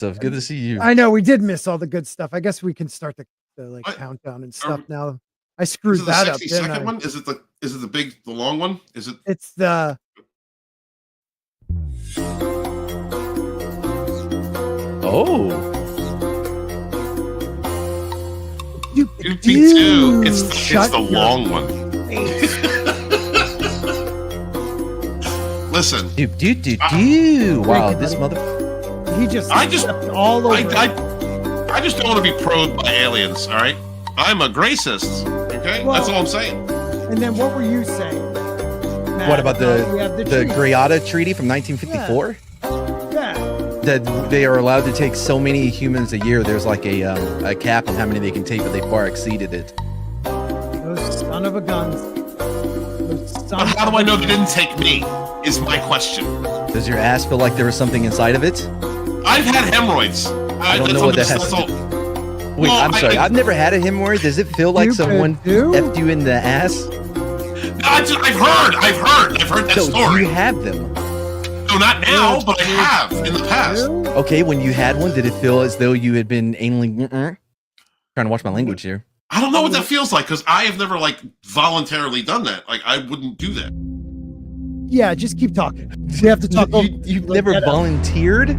So good to see you. I know we did miss all the good stuff. I guess we can start the countdown and stuff now. I screwed that up. Is it the 60-second one? Is it the long one? Is it? It's the. Oh. Me too. It's the long one. Listen. Wow, this mother. I just all over. I just don't want to be probed by aliens. All right, I'm a gracist. Okay, that's all I'm saying. And then what were you saying, Matt? What about the Greada Treaty from 1954? Yeah. That they are allowed to take so many humans a year. There's like a cap on how many they can take, but they far exceeded it. Those son of a guns. But how do I know they didn't take me? Is my question. Does your ass feel like there was something inside of it? I've had hemorrhoids. I don't know what that has to do. Wait, well, I'm sorry. I've never had a hemorrhoid. Does it feel like someone effed you in the ass? I've heard that story. You have them. No, not now, but I have in the past. Okay, when you had one, did it feel as though you had been anally trying to watch my language here? I don't know what that feels like because I have never voluntarily done that. Like I wouldn't do that. Yeah, just keep talking. We have to talk. You've never volunteered?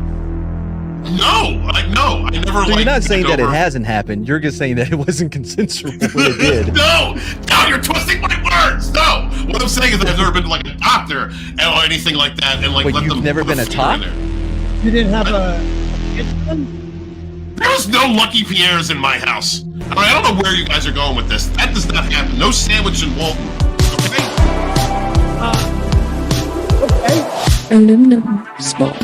No, I never. So you're not saying that it hasn't happened. You're just saying that it wasn't consensual when it did. No, you're twisting my words. No, what I'm saying is that I've never been to a doctor or anything like that, and Wait, you've never been a top? You didn't have a. There's no Lucky Pierres in my house. All right, I don't know where you guys are going with this. That does not happen. No sandwich in Walton. Okay. Okay. Aluminum Spork.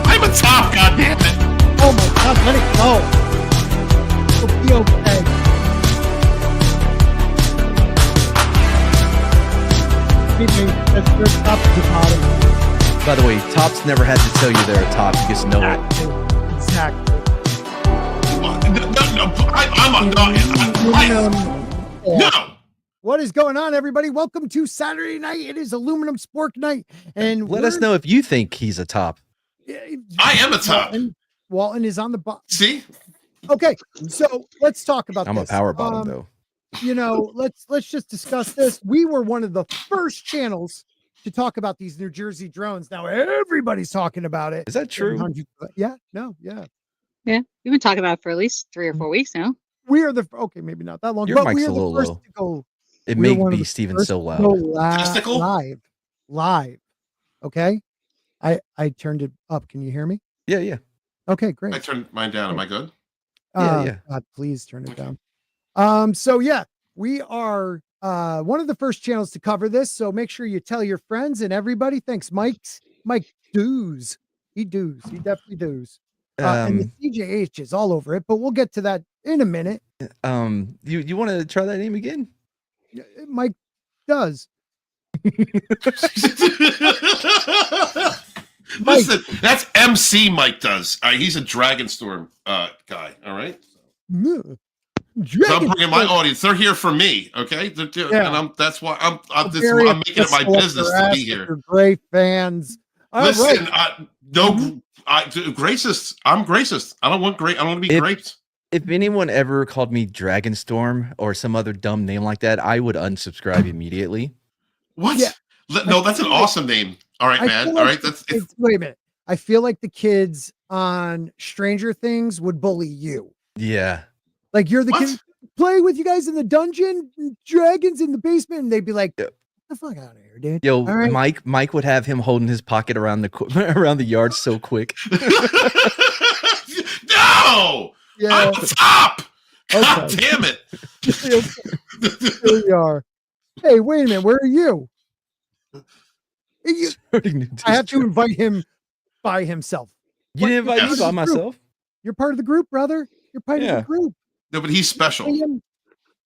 I'm a top, goddammit. Oh my God, let it go. It'll be okay. That's your top to the bottom. By the way, tops never had to tell you they're a top. You just know it. Exactly. No. What is going on, everybody? Welcome to Saturday night. It is Aluminum Spork night, and let us know if you think he's a top. I am a top. Walton is on the bottom. See? Okay, so let's talk about I'm this. a power bottom, though. Let's just discuss this. We were one of the first channels to talk about these New Jersey drones. Now everybody's talking about it. Is that true? Yeah. No. Yeah. Yeah, we've been talking about it for at least 3 or 4 weeks now. We are maybe not that long. Your but mic's we are a little low. go. It may be Steven so loud. Live. Okay. I turned it up. Can you hear me? Yeah. Okay, great. I turned mine down. Am I good? Yeah. God, please turn it down. So yeah, we are one of the first channels to cover this. So make sure you tell your friends and everybody. Thanks, Mike doos. He definitely does. And the CJH is all over it, but we'll get to that in a minute. You want to try that name again? Mike does. Listen, that's MC Mike does. He's a Dragonstorm guy. All right. So I'm bringing my audience. They're here for me. Okay. And that's why I'm making it my business to be here. Great fans. Listen, gracist. I'm gracist. I don't want to be graped. If anyone ever called me Dragonstorm or some other dumb name like that, I would unsubscribe immediately. What? Yeah. No, that's an awesome name. All right, man. All right. Wait a minute. I feel like the kids on Stranger Things would bully you. Yeah. Like you're the kid playing with you guys in the dungeon, dragons in the basement, and they'd be like, "Get the fuck out of here, dude." Yo, right. Mike would have him holding his pocket around the yard so quick. No. Yeah. I'm the top. God damn it. Here we are. Hey, wait a minute. Where are you? I have to invite him by himself. You didn't invite me by myself? You're part of the group, brother. You're part of the group. No, but he's special. Liam.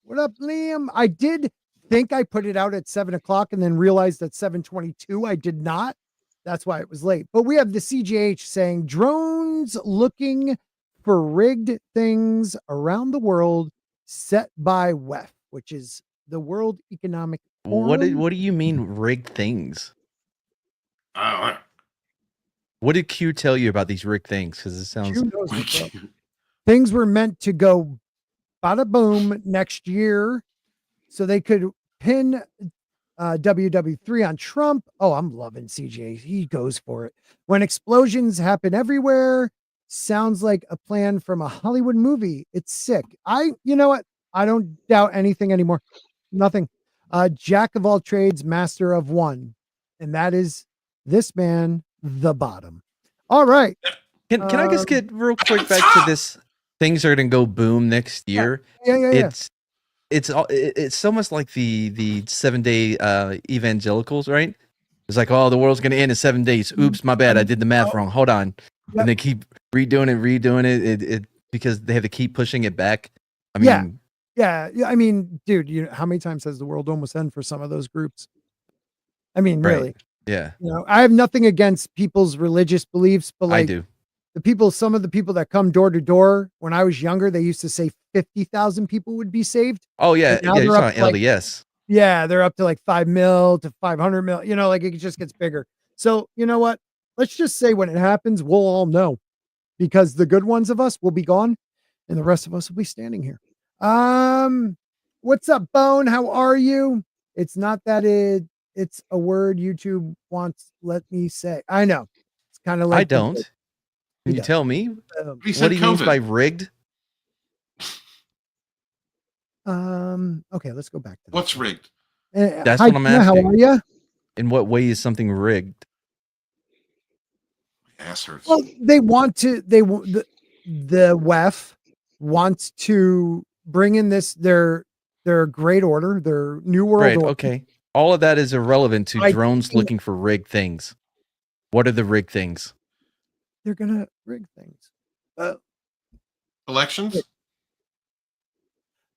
What up, Liam? I did think I put it out at 7:00 and then realized at 7:22 I did not. That's why it was late. But we have the CGH saying drones looking for rigged things around the world set by WEF, which is the World Economic Forum. What do you mean rigged things? What did Q tell you about these rigged things? Because it sounds. Things were meant to go bada boom next year, so they could pin WW3 on Trump. Oh, I'm loving CJ. He goes for it. When explosions happen everywhere, sounds like a plan from a Hollywood movie. It's sick. You know what? I don't doubt anything anymore. Nothing. Jack of all trades, master of one. And that is this man, the bottom. All right. Can I just get real quick back to this? Things are going to go boom next year. Yeah. It's almost like the 7-day evangelicals, right? It's like, oh, the world's going to end in 7 days. Oops, my bad. I did the math wrong. Hold on. Yep. And they keep redoing it because they have to keep pushing it back. I mean, yeah. I mean, dude, how many times has the world almost end for some of those groups? I mean, really? Yeah. I have nothing against people's religious beliefs, but like, I do. Some of the people that come door to door, when I was younger, they used to say 50,000 people would be saved. Oh yeah. Yeah. You're talking LDS. They're up to like 5 mil to 500 mil, like it just gets bigger. So you know what? Let's just say when it happens, we'll all know, because the good ones of us will be gone and the rest of us will be standing here. What's up, Bone? How are you? It's not that it's a word YouTube wants, let me say. I know. It's kind of like I don't. Can you tell me? What do you mean by rigged? Okay, let's go back to what's rigged. That's what I'm asking. How are you? In what way is something rigged? Ass hurts. Well, they want to. The WEF wants to bring in their great order, their new world order. Okay. All of that is irrelevant to drones looking for rigged things. What are the rigged things? They're gonna rig things. Elections.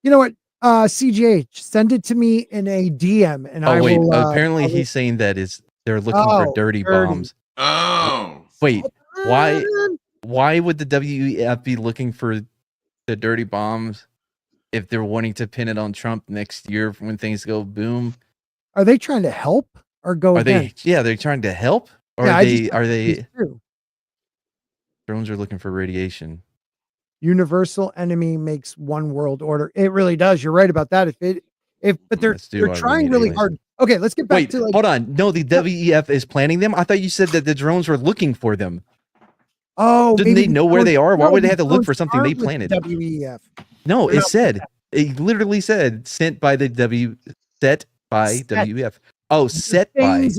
You know what? CGH, send it to me in a DM, and I will. Apparently, he's saying that they're looking for dirty bombs. Oh, wait. Why would the WEF be looking for the dirty bombs if they're wanting to pin it on Trump next year when things go boom? Are they trying to help or go against? They're trying to help. Or are they? Drones are looking for radiation. Universal enemy makes one world order. It really does. You're right about that. But they're trying really hard. Okay, let's get back to hold on. No, the WEF is planning them. I thought you said that the drones were looking for them. Oh, didn't they know where they are? Why would they have to look for something they planted? WEF. No, it literally said set by WEF. Oh, set by.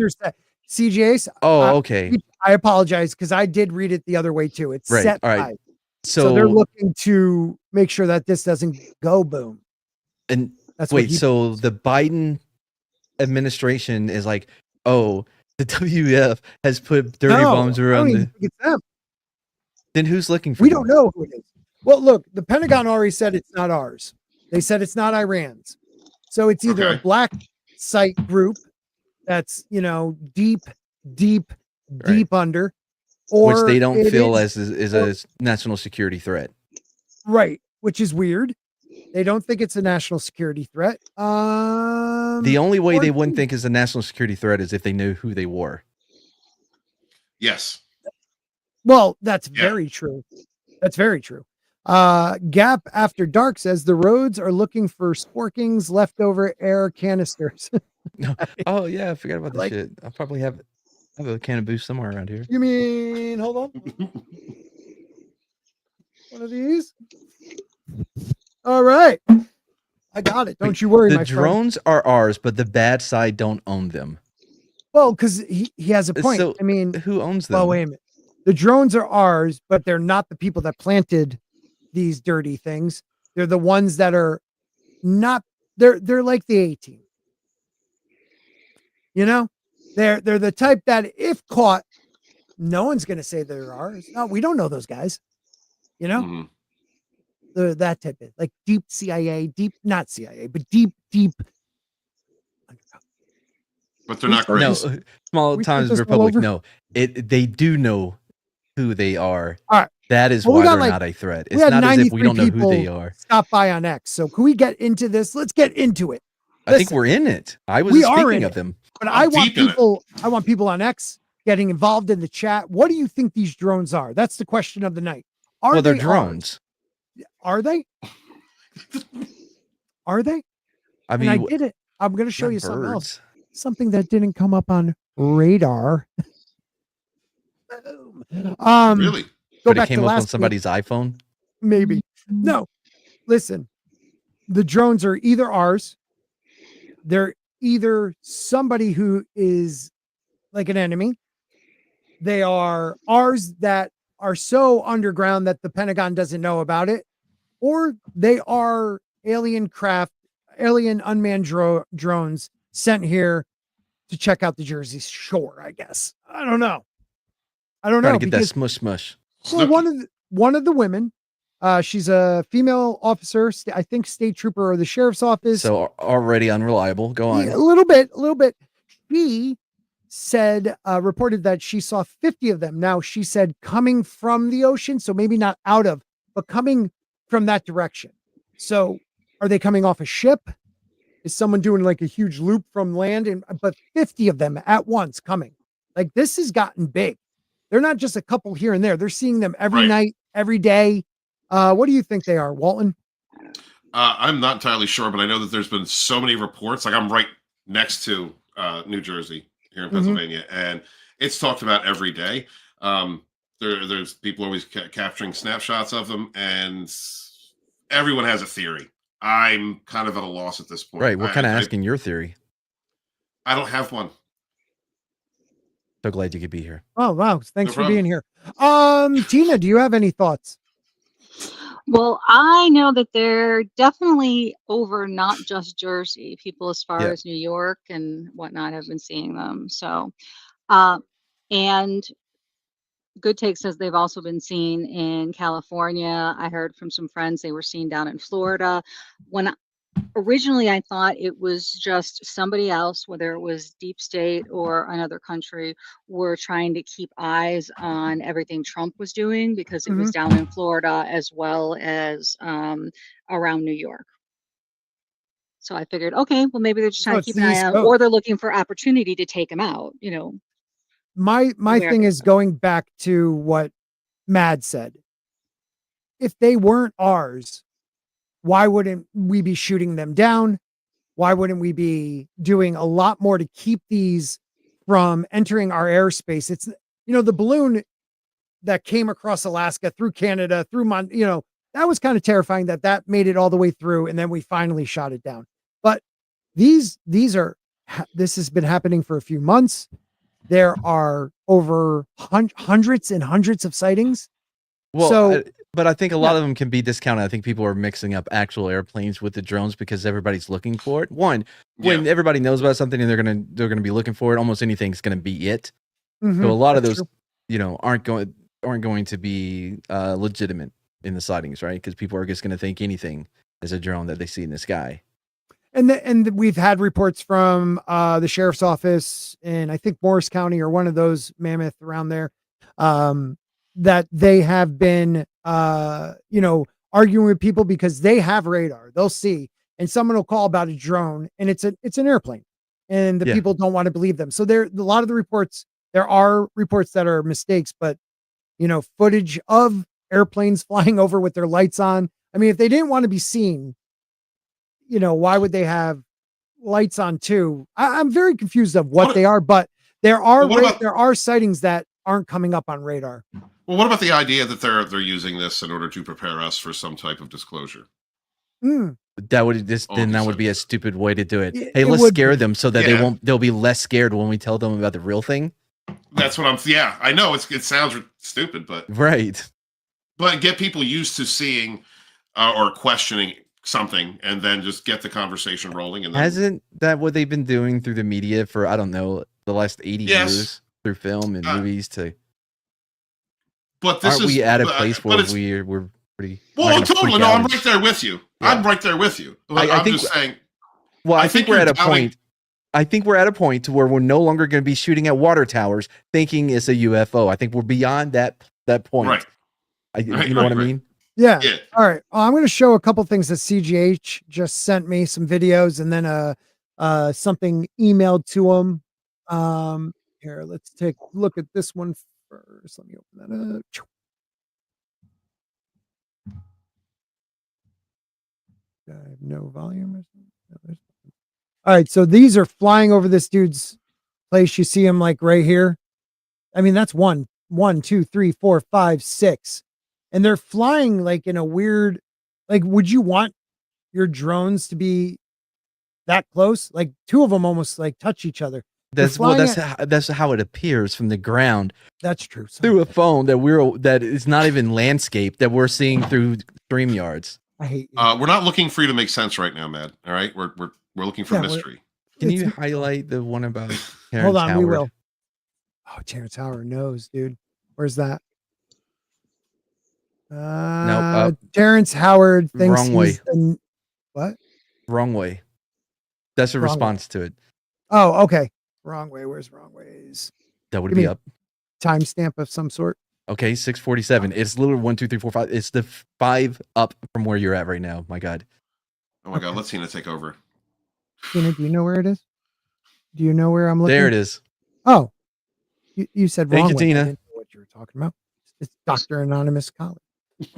CJs. Oh, okay. I apologize because I did read it the other way too. It's set by. So they're looking to make sure that this doesn't go boom. And that's so the Biden administration is like, oh, the WEF has put dirty bombs around them. Then who's looking for them? We don't know who it is. Well, look, the Pentagon already said it's not ours. They said it's not Iran's. So it's either a black site group that's, deep under, or which they don't feel is a national security threat. Right. Which is weird. They don't think it's a national security threat. The only way they wouldn't think is a national security threat is if they knew who they were. Yes. Well, that's very true. That's very true. Gap After Dark says the roads are looking for Sporking's leftover air canisters. Oh yeah, I forgot about this shit. I probably have a can of boost somewhere around here. You mean, hold on. One of these. All right. I got it. Don't you worry, my friend. The drones are ours, but the bad side don't own them. Well, because he has a point. So, I mean, who owns them? Well, wait a minute. The drones are ours, but they're not the people that planted these dirty things. They're the ones that are not. They're like the A-team. They're the type that if caught, no one's going to say they're ours. No, we don't know those guys. Mm-hmm. They're that type of like deep CIA, not CIA, but deep. But they're not great. No, small times Republic. No, they do know who they are. All right. That is why they're not a threat. It's not as if we don't know who they are. Stop by on X. So can we get into this? Let's get into it. I think we're in it. I was speaking of them. But I want people on X getting involved in the chat. What do you think these drones are? That's the question of the night. Well, they're drones. Are they? Are they? I mean, and I did it. I'm going to show you birds. something else. Something that didn't come up on radar. Really? Go but back it came to up on last somebody's iPhone. maybe. No, listen. The drones are either ours. They're either somebody who is like an enemy. They are ours that are so underground that the Pentagon doesn't know about it, or they are alien unmanned drones sent here to check out the Jersey Shore, I guess. I don't know. Trying to get that smush. Well, one of the women, she's a female officer, I think state trooper or the sheriff's office. So already unreliable. Go on. Yeah, a little bit. She said, reported that she saw 50 of them. Now she said coming from the ocean, so maybe not out of, but coming from that direction. So are they coming off a ship? Is someone doing like a huge loop from land? But 50 of them at once coming. Like this has gotten big. They're not just a couple here and there. They're seeing them every night, every day. What do you think they are, Walton? I'm not entirely sure, but I know that there's been so many reports. Like I'm right next to New Jersey here in Pennsylvania, and it's talked about every day. There's people always capturing snapshots of them, and everyone has a theory. I'm kind of at a loss at this point. Right. We're kind of asking your theory. I don't have one. So glad you could be here. Oh, wow. Thanks for being here. Tina, do you have any thoughts? Well, I know that they're definitely over not just Jersey. People as far as New York and whatnot have been seeing them. So, and Good Take says they've also been seen in California. I heard from some friends they were seen down in Florida. When originally I thought it was just somebody else, whether it was deep state or another country, were trying to keep eyes on everything Trump was doing because it was down in Florida as well as around New York. So I figured, okay, well maybe they're just trying to keep an eye on, or they're looking for opportunity to take him out, you know. My thing is going back to what Mad said. If they weren't ours, why wouldn't we be shooting them down? Why wouldn't we be doing a lot more to keep these from entering our airspace? It's, you know, the balloon that came across Alaska through Canada, through that was kind of terrifying that made it all the way through. And then we finally shot it down. But this has been happening for a few months. There are over hundreds and hundreds of sightings. Well, but I think a lot of them can be discounted. I think people are mixing up actual airplanes with the drones because everybody's looking for it. When everybody knows about something and they're gonna be looking for it, almost anything's gonna be it. So a lot of those, aren't going to be legitimate in the sightings, right? Because people are just gonna think anything is a drone that they see in the sky. And we've had reports from the sheriff's office in, I think, Morris County or one of those, Mammoth, around there, that they have been, arguing with people because they have radar. They'll see, and someone will call about a drone, and it's an airplane, and the people don't want to believe them. So a lot of the reports, there are reports that are mistakes, but footage of airplanes flying over with their lights on. I mean, if they didn't want to be seen, why would they have lights on too? I'm very confused of what they are, but there are sightings that aren't coming up on radar. Well, what about the idea that they're using this in order to prepare us for some type of disclosure? That would be a stupid way to do it. Hey, let's scare them so that they'll be less scared when we tell them about the real thing. That's what I know it sounds stupid, but but get people used to seeing or questioning something and then just get the conversation rolling. And then, hasn't that what they've been doing through the media for, I don't know, the last 80 years through film and movies but this we at a place where we're pretty totally. No, I'm right there with you. I'm right there with you. I'm just saying. Well, I think we're at a point. I think we're at a point to where we're no longer going to be shooting at water towers thinking it's a UFO. I think we're beyond that point. Right. You know what I mean? Yeah. All right. I'm going to show a couple things that CGH just sent me, some videos, and then something emailed to them. Here, let's take a look at this one first. Let me open that up. I have no volume or something. All right, so these are flying over this dude's place. You see him like right here. I mean, that's one, two, three, 4, 5, 6. And they're flying like in a weird, like, would you want your drones to be that close? Like 2 of them almost like touch each other. That's how it appears from the ground. That's true. Through a phone that is not even landscape that we're seeing through StreamYards. I hate you. We're not looking for you to make sense right now, Matt. All right, we're looking for mystery. Can you highlight the one about Terrence Hold on, Howard? we will. Oh, Terrence Howard knows, dude. Where's that? Nope. Terrence Howard thinks wrong way. What? Wrong way. That's a Wrong response to it. Oh, okay. Wrong way. Where's wrong ways? That would be up. Timestamp of some sort. Okay, 6:47. It's literally 1, 2, 3, 4, 5. It's the 5 up from where you're at right now. My God. Oh my God. Let's Tina take over. Tina, do you know where it is? Do you know where I'm looking? There it is. Oh, you said wrong. Thank you, Tina. I didn't know what you were talking about. It's Dr. Anonymous Colleague.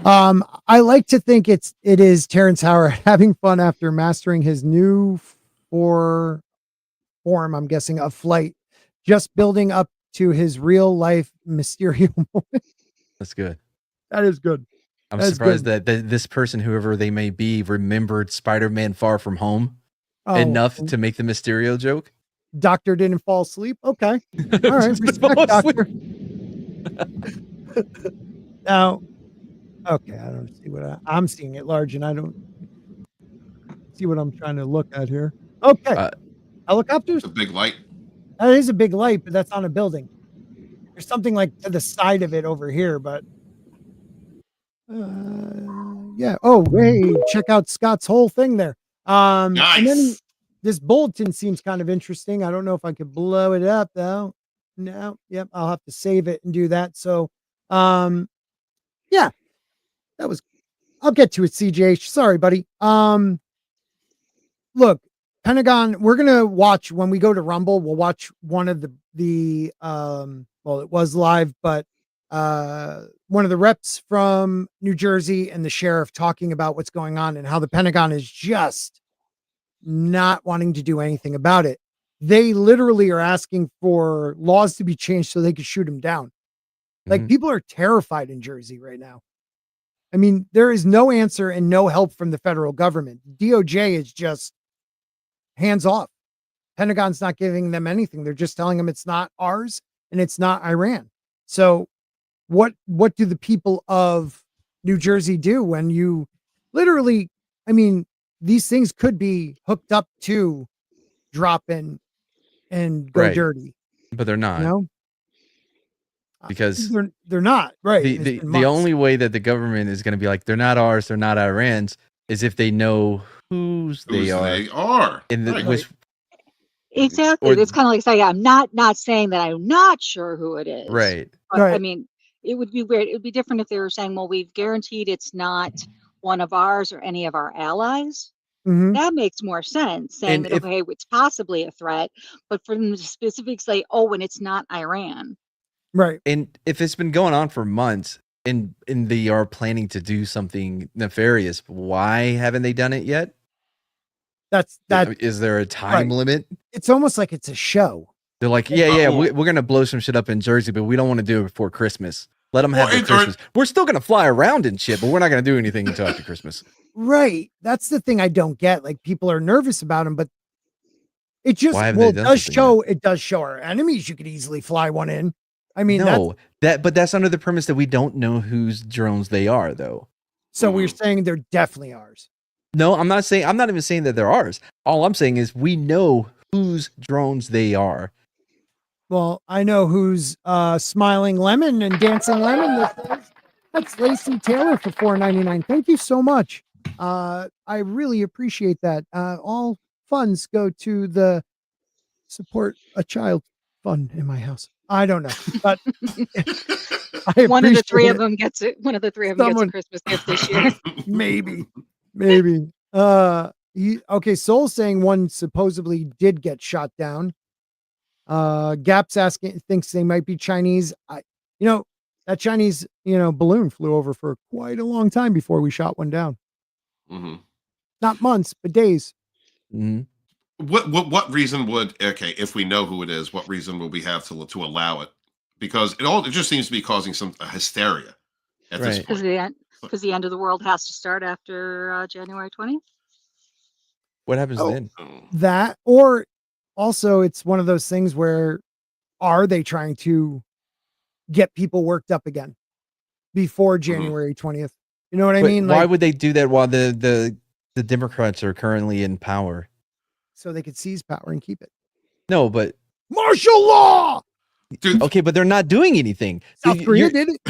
I like to think it is Terrence Howard having fun after mastering his new form, I'm guessing, of flight, just building up to his real life Mysterio moment. That's good. That is good. I'm surprised that this person, whoever they may be, remembered Spider-Man Far From Home enough to make the Mysterio joke. Doctor didn't fall asleep. Okay. All right. Respect, Doctor. Now, okay. I don't see what I'm seeing it large and I don't see what I'm trying to look at here. Okay. Helicopters? It's a big light. That is a big light, but that's on a building. There's something like to the side of it over here, but yeah. Oh, hey, check out Scott's whole thing there. Nice. And then this bulletin seems kind of interesting. I don't know if I could blow it up though. No, yep, I'll have to save it and do that. So, yeah, I'll get to it, CJ. Sorry, buddy. Look, Pentagon, we're going to watch when we go to Rumble. We'll watch one of the well, it was live, but one of the reps from New Jersey and the sheriff talking about what's going on and how the Pentagon is just not wanting to do anything about it. They literally are asking for laws to be changed so they could shoot him down. Like people are terrified in Jersey right now. I mean, there is no answer and no help from the federal government. DOJ is just hands off. Pentagon's not giving them anything. They're just telling them it's not ours and it's not Iran. So what do the people of New Jersey do when you literally, I mean, these things could be hooked up to drop in and go dirty. But they're not. You know? Because they're not, right. The only way that the government is going to be like, they're not ours, they're not Iran's, is if they know whose they are. In the, which, exactly. It's kind of like saying, I'm not saying that I'm not sure who it is. Right. But, I mean, it would be weird. It would be different if they were saying, well, we've guaranteed it's not one of ours or any of our allies. That makes more sense, saying that, okay, it's possibly a threat, but for them to specifically say, oh, and it's not Iran. Right. And if it's been going on for months and they are planning to do something nefarious, why haven't they done it yet? Is there a time limit? It's almost like it's a show. They're like, we're going to blow some shit up in Jersey, but we don't want to do it before Christmas. Let them have their Christmas. We're still going to fly around and shit, but we're not going to do anything until after Christmas. Right. That's the thing I don't get. Like, people are nervous about them, but it just it does show our enemies. You could easily fly one in. I mean, but that's under the premise that we don't know whose drones they are, though. So we're saying they're definitely ours. No, I'm not even saying that they're ours. All I'm saying is we know whose drones they are. Well, I know who's smiling lemon and dancing lemon. That's Lacey Taylor for $4.99. Thank you so much. I really appreciate that. All funds go to the support a child fund in my house. I don't know, but one of the three of them gets it. One of the three of them gets a Christmas gift this year. Maybe. Okay. Soul saying one supposedly did get shot down. Gaps thinks they might be Chinese. That Chinese, balloon flew over for quite a long time before we shot one down. Mm-hmm. Not months, but days. Mm-hmm. What reason would, if we know who it is, what reason would we have to allow it? Because it just seems to be causing some hysteria at this point. Because the end of the world has to start after January 20th. What happens then? That, or also it's one of those things where are they trying to get people worked up again before January 20th? You know what I mean? Why would they do that while the Democrats are currently in power? So they could seize power and keep it. No, but martial law. Dude. Okay, but they're not doing anything. South Korea did it.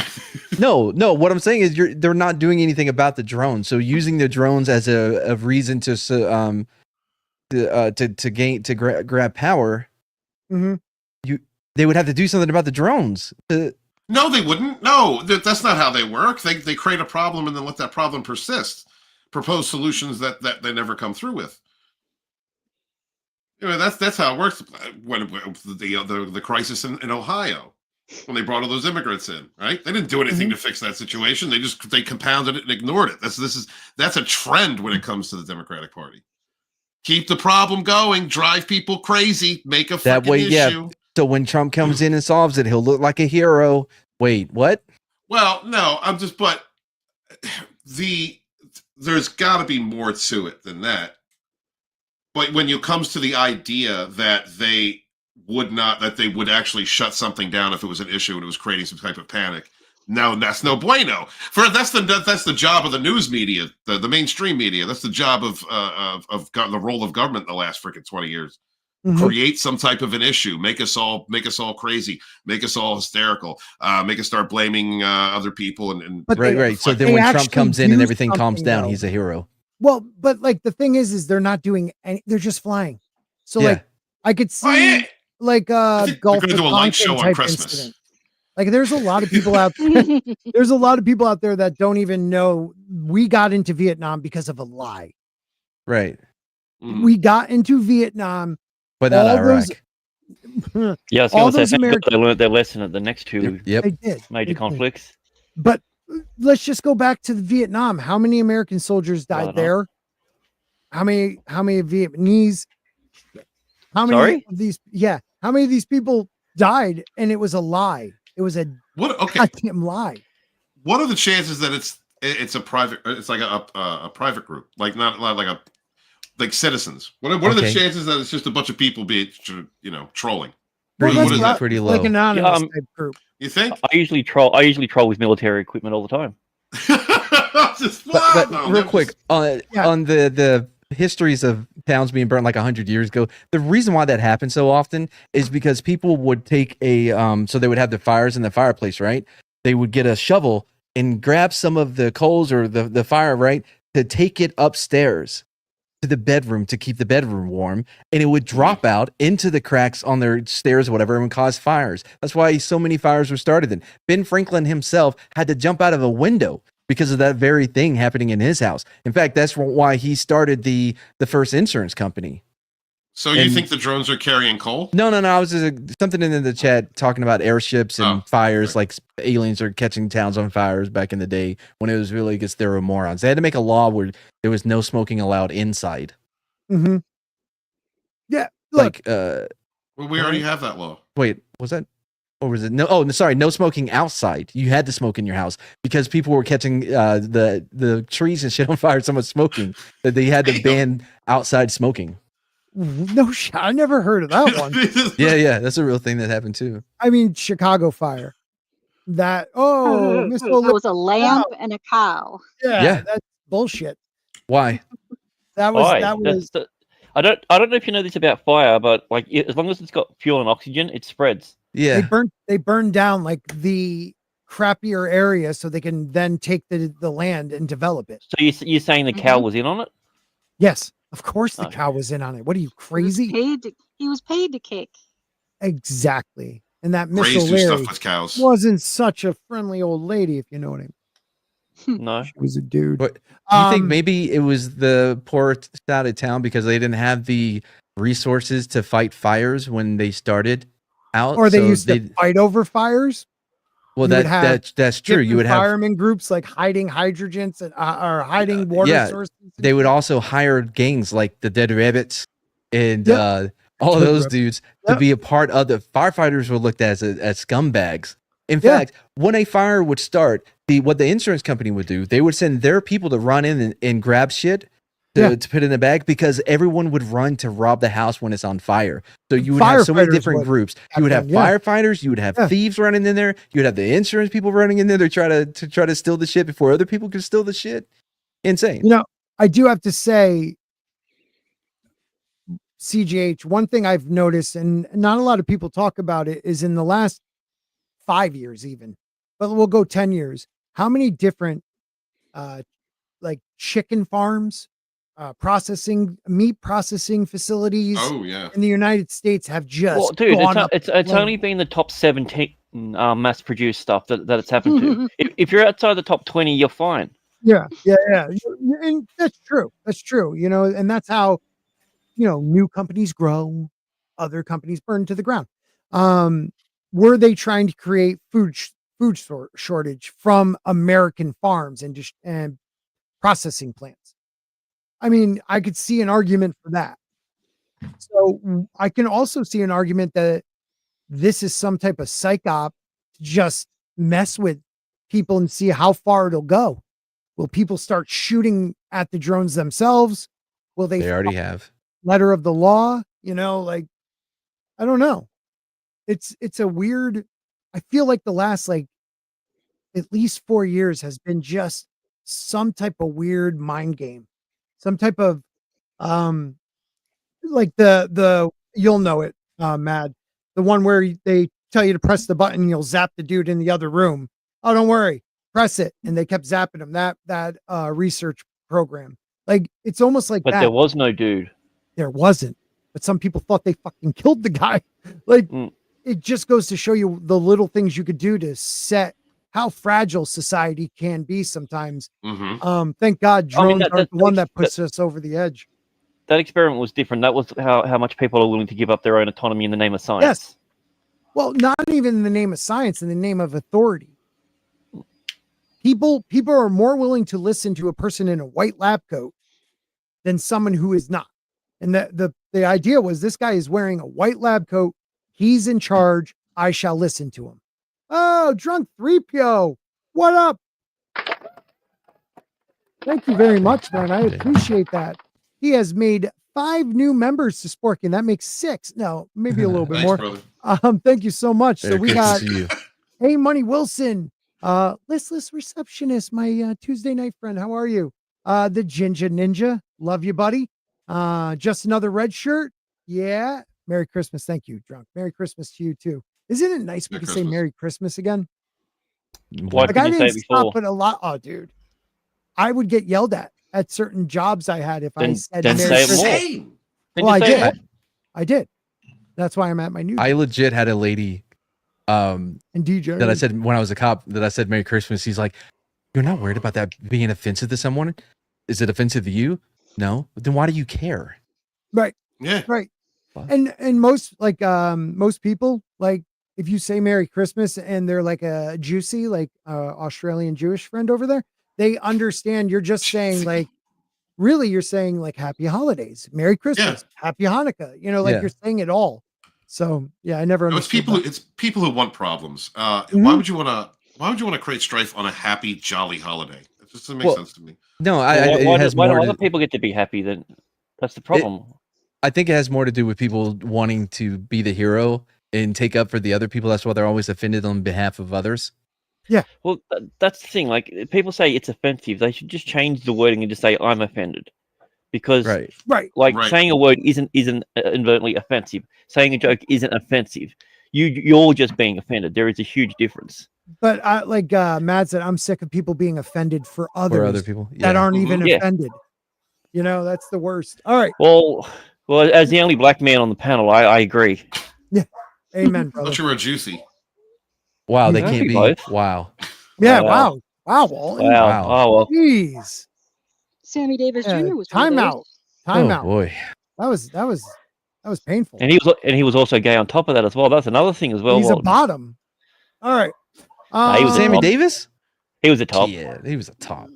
No. What I'm saying is they're not doing anything about the drones. So using the drones as a reason to grab power, they would have to do something about the drones. No, they wouldn't. No, that's not how they work. They create a problem and then let that problem persist. Propose solutions that they never come through with. That's how it works. When the crisis in Ohio, when they brought all those immigrants in, right? They didn't do anything to fix that situation. They compounded it and ignored it. That's a trend when it comes to the Democratic Party. Keep the problem going, drive people crazy, make a fucking issue. Yeah. So when Trump comes in and solves it, he'll look like a hero. Wait, what? Well, no, there's got to be more to it than that. But when it comes to the idea that they would actually shut something down if it was an issue and it was creating some type of panic, no, that's no bueno. That's the job of the news media, the mainstream media. That's the job of the role of government in the last freaking 20 years. Create some type of an issue, make us all crazy, make us all hysterical, make us start blaming other people and right. So then when Trump comes in and everything calms down, he's a hero. Well, but the thing is they're not doing any, they're just flying. So I could see Gulf to do a light show on Christmas. Incident. There's a lot of people out there. There's a lot of people out there that don't even know we got into Vietnam because of a lie. Right. We got into Vietnam. But not Iraq. Yeah, I was going to say, they learned their lesson at the next two major conflicts. But let's just go back to Vietnam. How many American soldiers died there? How many Vietnamese? How many of these? Yeah, how many of these people died? And it was a lie. It was a goddamn lie. What are the chances that it's a private? It's like a private group, not like citizens. What are the chances that it's just a bunch of people trolling? What is that? Pretty low. Like an anonymous type group. You think? I usually troll with military equipment all the time. but real quick on the histories of towns being burned like 100 years ago, the reason why that happened so often is because people would take so they would have the fires in the fireplace, right? They would get a shovel and grab some of the coals or the fire, right, to take it upstairs to the bedroom to keep the bedroom warm, and it would drop out into the cracks on their stairs or whatever and cause fires. That's why so many fires were started then. Ben Franklin himself had to jump out of a window because of that very thing happening in his house. In fact, that's why he started the first insurance company. So you think the drones are carrying coal? No. I was just something in the chat talking about airships and fires, like aliens are catching towns on fires back in the day when it was really because they were morons. They had to make a law where there was no smoking allowed inside. Mm-hmm. Yeah. Look. Well, we already have that law. Wait, was that? Or was it no? Oh, sorry, no smoking outside. You had to smoke in your house because people were catching the trees and shit on fire. So much smoking that they had to ban outside smoking. No shit. I never heard of that one. Yeah, that's a real thing that happened too. I mean, Chicago fire. That was a lamb and a cow. Yeah, that's bullshit. Why? That was. I don't know if you know this about fire, but as long as it's got fuel and oxygen, it spreads. Yeah, they burn down the crappier area so they can then take the land and develop it. So you're saying the cow was in on it? Yes, of course the cow was in on it. What are you, crazy? He was paid to kick. Exactly. And that Miss Raised O'Leary stuff with cows. wasn't such a friendly old lady, if you know what I mean. No, she was a dude. But do you think maybe it was the poor side of town because they didn't have the resources to fight fires when they started out, or they used to fight over fires. Well, that's true. You would have fireman groups like hiding hydrogens and or hiding water sources. They would also hire gangs like the Dead Rabbits and all of those dudes to be a part of the firefighters. Were looked at as scumbags. In fact, when a fire would start, what the insurance company would do, they would send their people to run in and grab shit to put in a bag, because everyone would run to rob the house when it's on fire. So you would have so many different groups. You would have firefighters, you would have thieves running in there, you would have the insurance people running in there to try to steal the shit before other people could steal the shit. Insane. You know, I do have to say, CGH, one thing I've noticed, and not a lot of people talk about it, is in the last 5 years even, but we'll go 10 years, how many different like chicken farms, meat processing facilities in the United States have just it's only been the top 17 mass produced stuff that it's happened to. If you're outside the top 20, you're fine. Yeah. And that's true, you know, and that's how, you know, new companies grow, other companies burn to the ground. Were they trying to create food shortage from American farms and processing plants? I mean, I could see an argument for that. So I can also see an argument that this is some type of psych op to just mess with people and see how far it'll go. Will people start shooting at the drones themselves? Will they already have letter of the law? You know, like, I don't know. It's a weird, I feel like the last like at least 4 years has been just some type of weird mind game. Some type of like the you'll know it, Mad, the one where they tell you to press the button, you'll zap the dude in the other room. Oh, don't worry, press it, and they kept zapping him. That research program, like, it's almost like but that. There was no dude. There wasn't, but some people thought they fucking killed the guy. Like, it just goes to show you the little things you could do to set how fragile society can be sometimes. Thank God drones aren't the one that puts us over the edge. That experiment was different. That was how much people are willing to give up their own autonomy in the name of science. Yes. Well, not even in the name of science, in the name of authority. People are more willing to listen to a person in a white lab coat than someone who is not. And the idea was, this guy is wearing a white lab coat. He's in charge. I shall listen to him. Oh, Drunk 3PO. What up? Thank you very much, man. I appreciate that. He has made 5 new members to Sporking. That makes 6. No, maybe a little bit more. Brother. Thank you so much. So we got Hey Money Wilson, listless receptionist, my Tuesday night friend. How are you? The Ginger Ninja. Love you, buddy. Just another red shirt. Yeah. Merry Christmas. Thank you, Drunk. Merry Christmas to you too. Isn't it nice we can say Merry Christmas again? Why like, I didn't stop it a lot. Oh, dude, I would get yelled at certain jobs I had if I said Merry Christmas. Well, I did. That's why I'm at my new. I legit had a lady, and DJ that I said when I was a cop that I said Merry Christmas. He's like, "You're not worried about that being offensive to someone? Is it offensive to you? No. Then why do you care?" Right. Yeah. Right. And most most people, like, if you say Merry Christmas and they're like a juicy, like Australian Jewish friend over there, they understand you're just saying, like, really, you're saying like Happy Holidays, Merry Christmas, Happy Hanukkah, you know, like you're saying it all. So yeah, I never understood. It's people who want problems. Why would you want to create strife on a happy, jolly holiday? It just doesn't make sense to me. No, why do other people get to be happy? Then that's the problem. I think it has more to do with people wanting to be the hero and take up for the other people. That's why they're always offended on behalf of others. Yeah. Well, that's the thing. Like, people say it's offensive. They should just change the wording and just say I'm offended, because saying a word isn't inadvertently offensive. Saying a joke isn't offensive. You're just being offended. There is a huge difference. But like Matt said, I'm sick of people being offended for other people that aren't even offended. You know, that's the worst. All right. Well, as the only black man on the panel, I agree. Yeah. Amen, brother. Thought you were juicy. Wow, they can't be. Both. Wow. Yeah, wow. Walton. Wow. Oh, well. Jeez. Sammy Davis Jr. was time out. Oh boy. That was That was painful. And he was also gay on top of that as well. That's another thing as well. He's a bottom. All right. He was Sammy Davis? He was a top. Yeah, he was a top.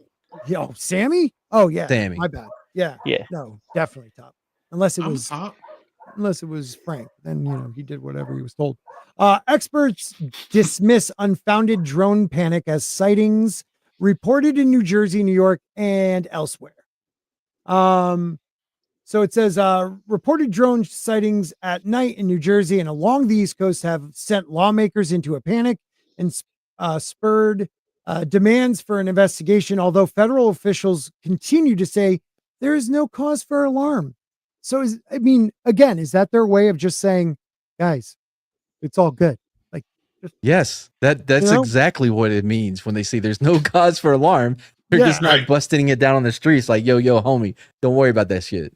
Yo, Sammy? Oh yeah. Sammy. My bad. Yeah. Yeah. No, definitely top. Unless it was Frank, then he did whatever he was told. Experts dismiss unfounded drone panic as sightings reported in New Jersey, New York, and elsewhere. So it says reported drone sightings at night in New Jersey and along the East Coast have sent lawmakers into a panic and spurred demands for an investigation, although federal officials continue to say there is no cause for alarm. So, is that their way of just saying, guys, it's all good? Like, yes, that's exactly what it means when they say there's no cause for alarm. They're just not busting it down on the streets like, yo, homie, don't worry about that shit.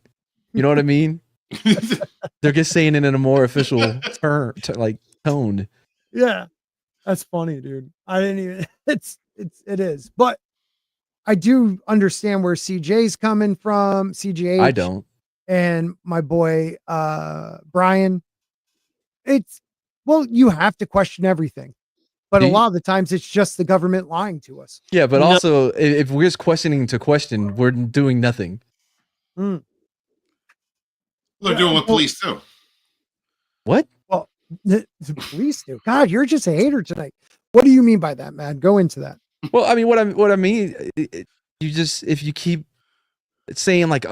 You know what I mean? They're just saying it in a more official tone. Yeah, that's funny, dude. I didn't even. It is, but I do understand where CJ's coming from. CGH. I don't. And my boy Brian. You have to question everything, but a lot of the times it's just the government lying to us. Yeah, but also if we're just questioning to question, we're doing nothing. They're doing what police do. What? Well, the police do. God, you're just a hater tonight. What do you mean by that, man? Go into that. Well, I mean, what I mean, if you keep saying like,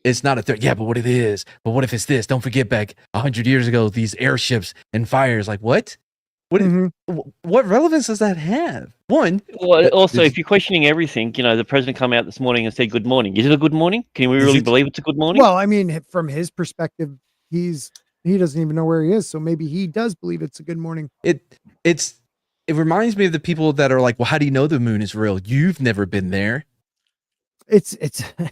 it's not a threat. Yeah, but what it is? But what if it's this? Don't forget back 100 years ago, these airships and fires. Like what? What relevance does that have? One. Well, also, if you're questioning everything, the president come out this morning and said good morning. Is it a good morning? Can we really believe it's a good morning? Well, I mean, from his perspective, he doesn't even know where he is, so maybe he does believe it's a good morning. It reminds me of the people that are like, well, how do you know the moon is real? You've never been there. It's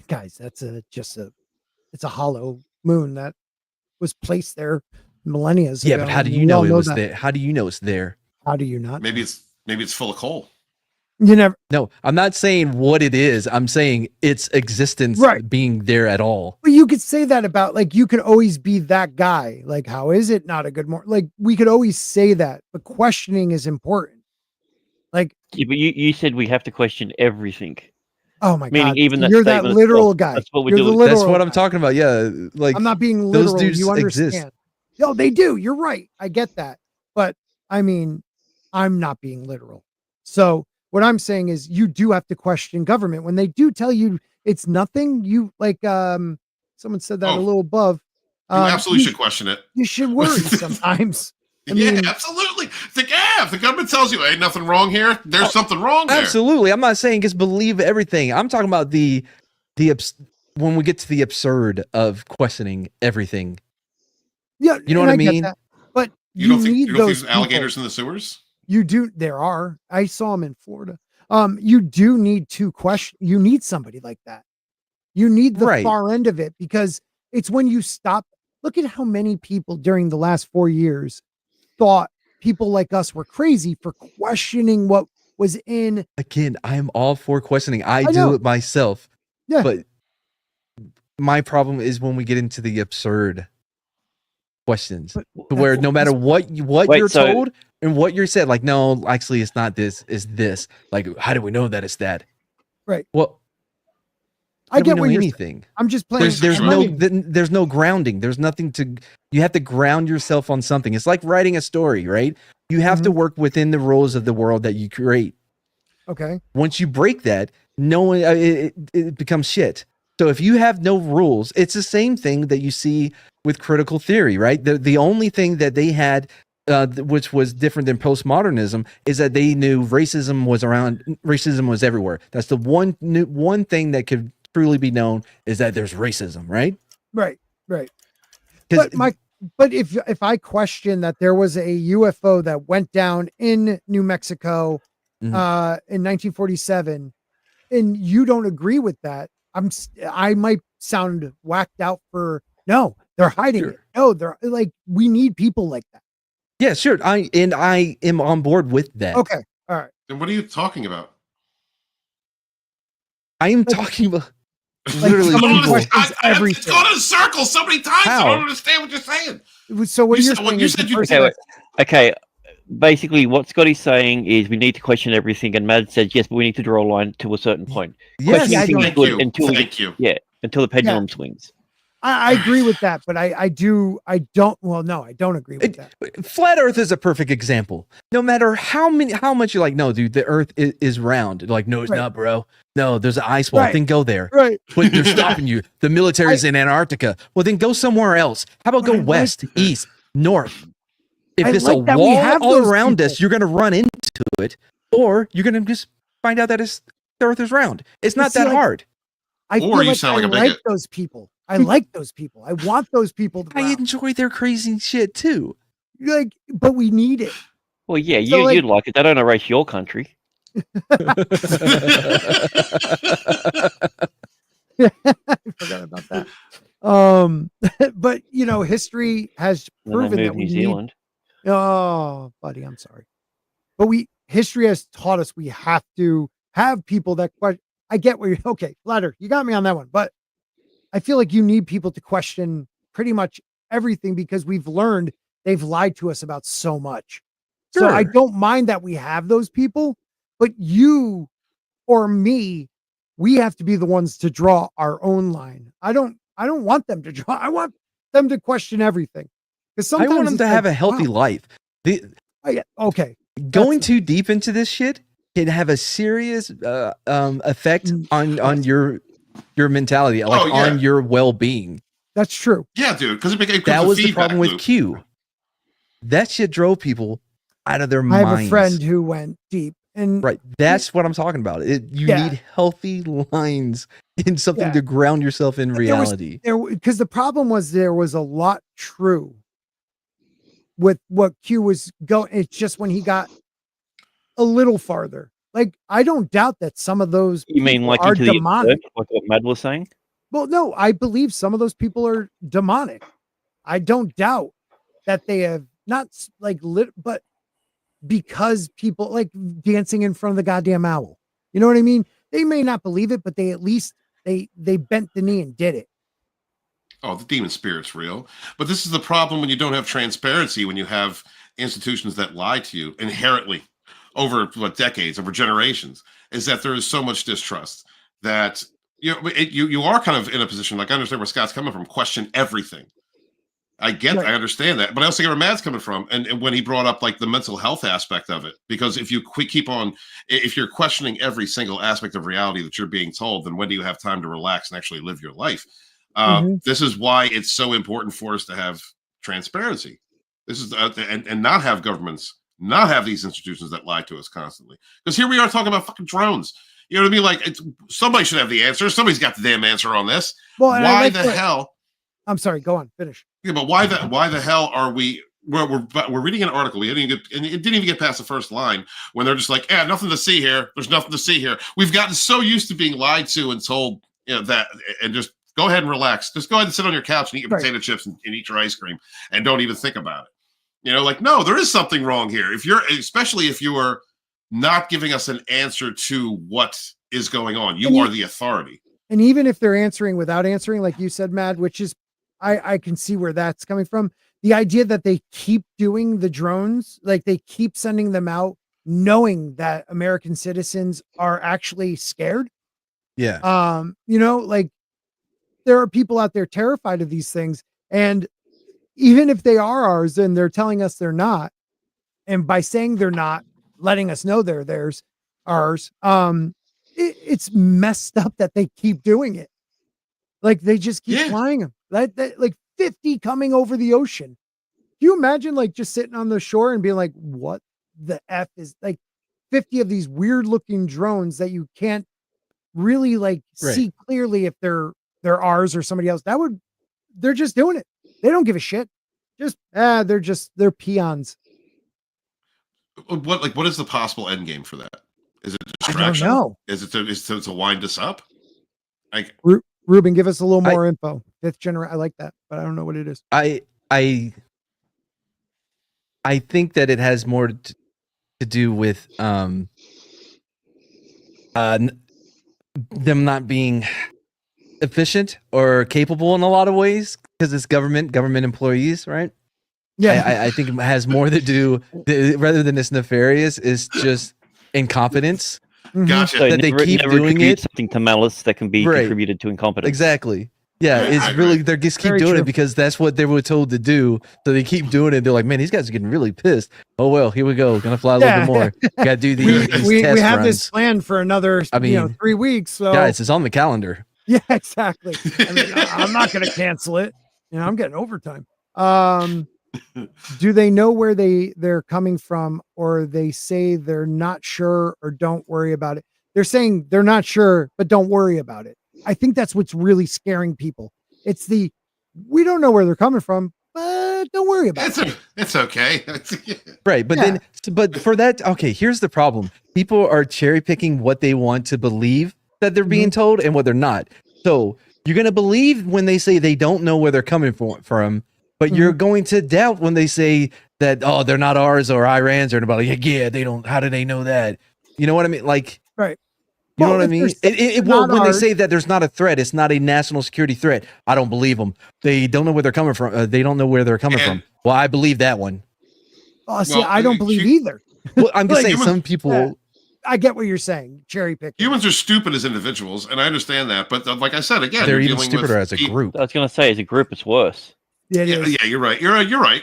guys, that's it's a hollow moon that was placed there millennia ago. Yeah, but how do you know it was there? How do you know it's there? How do you not? Maybe it's full of coal. You never. No, I'm not saying what it is. I'm saying its existence being there at all. But you could say that about, like, you could always be that guy. Like, how is it not a good morning? Like, we could always say that, but questioning is important. Like, yeah, but you said we have to question everything. Oh my God! Even you're that literal guy. That's what we're doing. That's what I'm talking about. Yeah, like I'm not being literal. Those dudes you understand? Exist. No, they do. You're right. I get that, but I mean, I'm not being literal. So what I'm saying is, you do have to question government when they do tell you it's nothing. You like, someone said that a little above. You absolutely should question it. You should worry sometimes. I mean, absolutely. If the government tells you ain't nothing wrong here, there's something wrong there. Absolutely. I'm not saying just believe everything. I'm talking about the when we get to the absurd of questioning everything. Yeah, you know what I mean? But you don't think there's alligators in the sewers? You do. There are. I saw them in Florida. You do need to question. You need somebody like that. You need the far end of it, because it's when you stop. Look at how many people during the last 4 years thought people like us were crazy for questioning what was in. Again, I'm all for questioning. I do it myself. Yeah. But my problem is when we get into the absurd questions, where no matter what you're told and what you're said, like, no, actually it's not this, it's this. Like, how do we know that it's that? Right. Well, I get what you're anything. Saying. I'm just playing. There's no grounding. There's nothing to. You have to ground yourself on something. It's like writing a story, right? You have to work within the rules of the world that you create. Okay. Once you break that, it becomes shit. So if you have no rules, it's the same thing that you see with critical theory, right? The only thing that they had, which was different than postmodernism, is that they knew racism was around. Racism was everywhere. That's the one thing that could truly be known, is that there's racism, right? Right. But if I question that there was a UFO that went down in New Mexico in 1947, and you don't agree with that, I might sound whacked out for, no, they're hiding it. No, they're like, we need people like that. Yeah, sure. I am on board with that. Okay. All right. Then what are you talking about? I am talking about. literally it's gone in a circle so many times. I don't understand what you're saying. So what you're saying is okay. Basically, what Scotty's saying is we need to question everything, and Mad says yes, but we need to draw a line to a certain point. Yes, thank you. Until the pendulum swings. I agree with that, but I don't agree with that. Flat Earth is a perfect example. No matter how much you're like, no, dude, the Earth is round. You're like, no, it's not, bro. No, there's an ice wall. Then go there. Right. But they're stopping you. The military's in Antarctica. Well, then go somewhere else. How about go west, east, north? If there's a wall all around us, you're going to run into it, or you're going to just find out that the Earth is round. It's not that hard. I like those people. I like those people. I want those people to. I enjoy their crazy shit too. But we need it. Well, yeah, you'd like it. They don't erase your country. I forgot about that. But history has proven that we New Zealand. Oh, buddy, I'm sorry. But history has taught us we have to have people that question. I get where okay, Ladder, you got me on that one. But I feel like you need people to question pretty much everything because we've learned they've lied to us about so much. Sure. So I don't mind that we have those people, but you or me, we have to be the ones to draw our own line. I don't want them to draw. I want them to question everything. Because sometimes I want them to have a healthy life. Okay. Going too deep into this shit can have a serious effect on your mentality, on your well-being. That's true. Yeah, dude. Because that was the problem with Q. That shit drove people out of their minds. I have a friend who went deep, and that's what I'm talking about. You need healthy lines in something to ground yourself in reality. Because the problem was there was a lot true with what Q was going. It's just when he got a little farther. Like, I don't doubt that some of those you mean like are into demonic. Like what Mad was saying? Well, no, I believe some of those people are demonic. I don't doubt that they have not but because people like dancing in front of the goddamn owl. You know what I mean? They may not believe it, but they at least they bent the knee and did it. Oh, the demon spirit's real. But this is the problem when you don't have transparency, when you have institutions that lie to you inherently over decades, over generations, is that there is so much distrust that you are kind of in a position, like I understand where Scott's coming from, question everything. I understand that, but I also get where Matt's coming from, and when he brought up like the mental health aspect of it, because if you're questioning every single aspect of reality that you're being told, then when do you have time to relax and actually live your life? This is why it's so important for us to have transparency. This is and not have governments, not have these institutions that lie to us constantly. Because here we are talking about fucking drones. You know what I mean? Like somebody should have the answer. Somebody's got the damn answer on this. Well, why the hell? I'm sorry. Go on. Finish. Yeah, but why the hell are we? We're reading an article. And it didn't even get past the first line when they're just like, nothing to see here. There's nothing to see here. We've gotten so used to being lied to and told, that, and just go ahead and relax. Just go ahead and sit on your couch and eat your potato chips and eat your ice cream and don't even think about it. No, there is something wrong here. Especially if you are not giving us an answer to what is going on, you are the authority. And even if they're answering without answering, like you said, Mad, which is, I can see where that's coming from. The idea that they keep doing the drones, like they keep sending them out, knowing that American citizens are actually scared. Yeah. Like there are people out there terrified of these things. And even if they are ours and they're telling us they're not, and by saying they're not, letting us know they're ours, it's messed up that they keep doing it. Like they just keep flying them. Like 50 coming over the ocean. Can you imagine like just sitting on the shore and being like, what the F is, like 50 of these weird looking drones that you can't really see clearly if they're ours or somebody else. They're just doing it. They don't give a shit. Just they're peons. What is the possible end game for that? Is it distraction? I don't know. Is it to wind us up? Ruben, give us a little more info. 5th generation. I like that, but I don't know what it is. I think that it has more to do with them not being efficient or capable in a lot of ways because it's government employees, right? Yeah, I think it has more to do rather than it's nefarious. It's just incompetence. Gotcha. So that they keep doing it. Something to malice that can be contributed to incompetence. Exactly. Yeah, it's really they just keep doing it because that's what they were told to do. So they keep doing it. They're like, man, these guys are getting really pissed. Oh well, here we go. Gonna fly a little bit more. Got to do these test we have runs. this planned for another 3 weeks. So guys, it's on the calendar. Yeah, exactly. I mean, I'm not going to cancel it. I'm getting overtime. Do they know where they're coming from, or they say they're not sure or don't worry about it? They're saying they're not sure, but don't worry about it. I think that's what's really scaring people. It's we don't know where they're coming from, but don't worry about it. It's okay. Right. But but for that, okay, here's the problem. People are cherry picking what they want to believe that they're being told and what they're not. So you're going to believe when they say they don't know where they're coming from, but you're going to doubt when they say that, oh, they're not ours or Iran's or anybody. Yeah, they don't. How do they know that? You know what I mean? Like, right. You know what I mean? When they say that there's not a threat, it's not a national security threat. I don't believe them. They don't know where they're coming from. They don't know where they're coming from. Well, I believe that one. Oh, see, I don't believe either. Well, I'm just saying some people. Yeah, I get what you're saying. Cherry pick. Humans are stupid as individials, and I understand that. But like I said, again, they're even stupider as a group. I was going to say, as a group, it's worse. Yeah, you're right. You're right.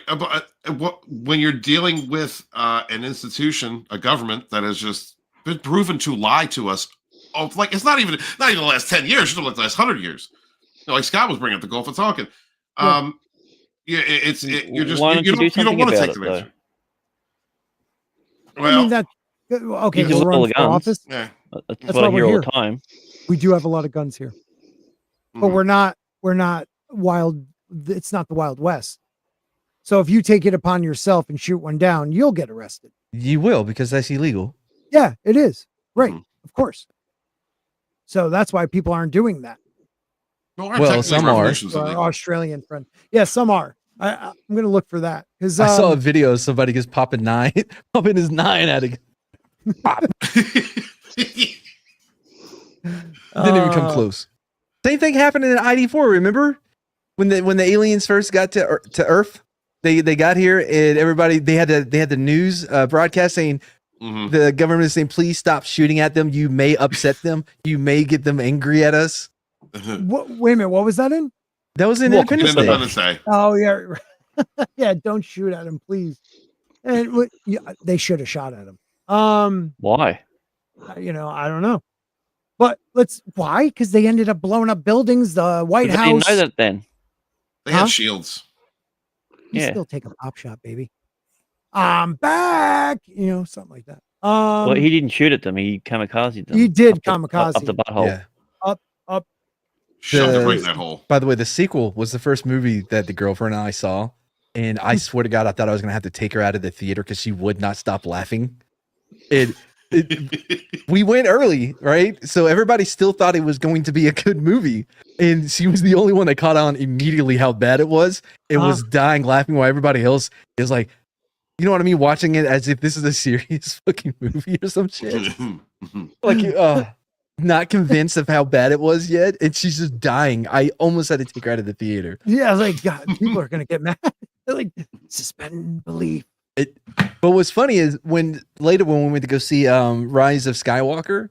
When you're dealing with an institution, a government that has just been proven to lie to us. Oh, like it's not even the last 10 years, it's like the last 100 years. Like Scott was bringing up the Gulf of Tonkin. You don't want to take the answer. Well, I mean that. Okay, we're running for office. Yeah, that's what I hear all the time. We do have a lot of guns here, but we're not wild. It's not the Wild West. So if you take it upon yourself and shoot one down, you'll get arrested. You will, because that's illegal. Yeah, it is. Right. Of course. So that's why people aren't doing that. Well, some are. Our Australian friend. Yeah, some are. I'm going to look for that. Because I saw a video of somebody just popping his 9 out of pop. Didn't even come close. Same thing happened in ID4, remember? When the aliens first got to Earth, they got here and everybody they had the news broadcast saying the government is saying please stop shooting at them. You may upset them. You may get them angry at us. Wait a minute, what was that in? That was in Independence Day. Oh yeah, yeah. Don't shoot at them, please. And they should have shot at him. Why? I don't know. But why? Because they ended up blowing up buildings. The White House. They didn't know that then. They had shields. You still take a pop shot, baby. I'm back. Something like that. Well, he didn't shoot at them. He kamikazed them. He did kamikaze up the butthole. Yeah. Up. Shoved it right in that hole. By the way, the sequel was the first movie that the girlfriend and I saw, and I swear to God, I thought I was gonna have to take her out of the theater because she would not stop laughing. We went early, right? So everybody still thought it was going to be a good movie. And she was the only one that caught on immediately how bad it was. It was dying laughing while everybody else is like, you know what I mean? Watching it as if this is a serious fucking movie or some shit. Like, not convinced of how bad it was yet. And she's just dying. I almost had to take her out of the theater. Yeah, I was like, God, people are going to get mad. They're like, suspend belief. But what's funny is when we went to go see Rise of Skywalker,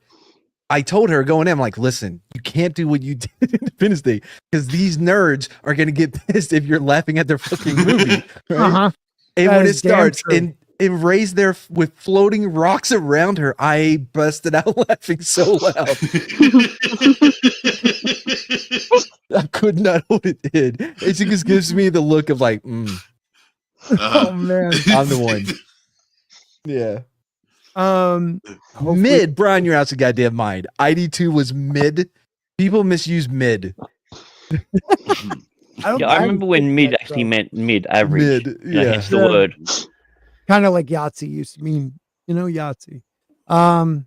I told her going in, I'm like, listen, you can't do what you did in Independence Day because these nerds are going to get pissed if you're laughing at their fucking movie. Right? And when it starts and Ray's there with floating rocks around her, I busted out laughing so loud. I could not hold it in. It just gives me the look of like, oh man, I'm the one. Yeah. Mid, Brian, you're out of goddamn mind. ID2 was mid. People misuse mid. I remember when mid actually meant mid-average. Hence the word. Kind of like Yahtzee used to mean, Yahtzee. 5th